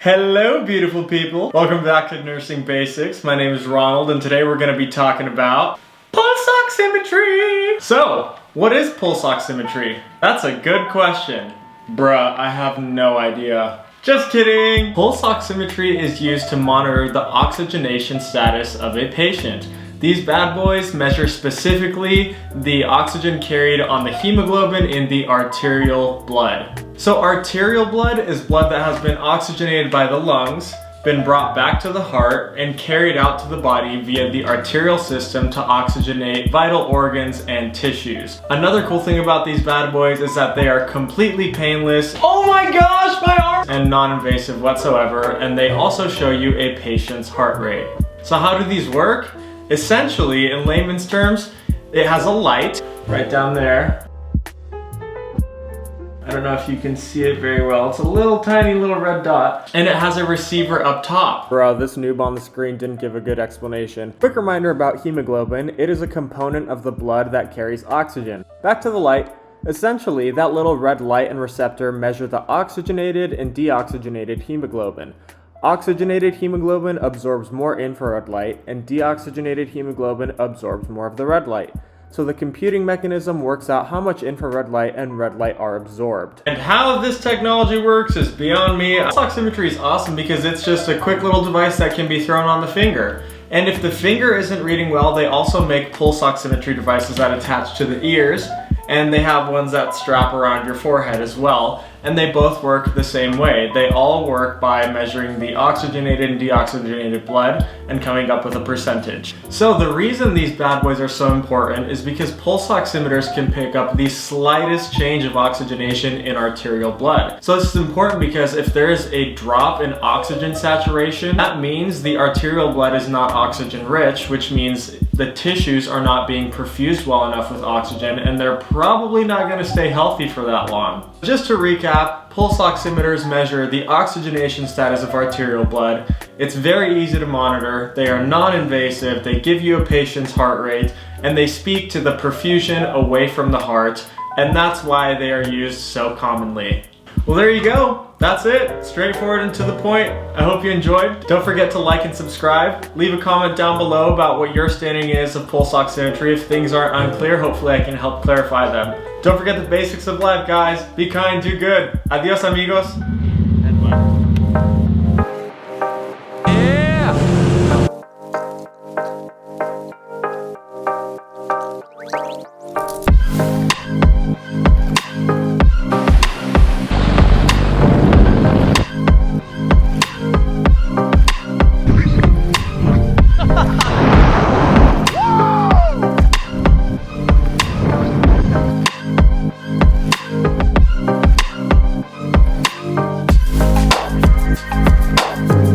Hello beautiful people! Welcome back to Nursing Basics. My name is Ronald and today we're going to be talking about pulse oximetry! So, what is pulse oximetry? That's a good question. Bruh, I have no idea. Just kidding! Pulse oximetry is used to monitor the oxygenation status of a patient. These bad boys measure specifically the oxygen carried on the hemoglobin in the arterial blood. So arterial blood is blood that has been oxygenated by the lungs, been brought back to the heart, and carried out to the body via the arterial system to oxygenate vital organs and tissues. Another cool thing about these bad boys is that they are completely painless. Oh my gosh, my arm! And non-invasive whatsoever, and they also show you a patient's heart rate. So how do these work? Essentially, in layman's terms, it has a light right down there. I don't know if you can see it very well. It's a little tiny little red dot. And it has a receiver up top. Bro, this noob on the screen didn't give a good explanation. Quick reminder about hemoglobin. It is a component of the blood that carries oxygen. Back to the light. Essentially, that little red light and receptor measure the oxygenated and deoxygenated hemoglobin. Oxygenated hemoglobin absorbs more infrared light, and deoxygenated hemoglobin absorbs more of the red light. So the computing mechanism works out how much infrared light and red light are absorbed. And how this technology works is beyond me. Pulse oximetry is awesome because it's just a quick little device that can be thrown on the finger. And if the finger isn't reading well, they also make pulse oximetry devices that attach to the ears, and they have ones that strap around your forehead as well. And they both work the same way. They all work by measuring the oxygenated and deoxygenated blood and coming up with a percentage. So the reason these bad boys are so important is because pulse oximeters can pick up the slightest change of oxygenation in arterial blood. So this is important because if there is a drop in oxygen saturation, that means the arterial blood is not oxygen rich, which means the tissues are not being perfused well enough with oxygen, and they're probably not going to stay healthy for that long. Just to recap, pulse oximeters measure the oxygenation status of arterial blood. It's very easy to monitor, they are non-invasive, they give you a patient's heart rate, and they speak to the perfusion away from the heart, and that's why they are used so commonly. Well, there you go. That's it. Straightforward and to the point. I hope you enjoyed. Don't forget to like and subscribe. Leave a comment down below about what your standing is of pulse oximetry. If things aren't unclear, hopefully I can help clarify them. Don't forget the basics of life, guys. Be kind, do good. Adios, amigos.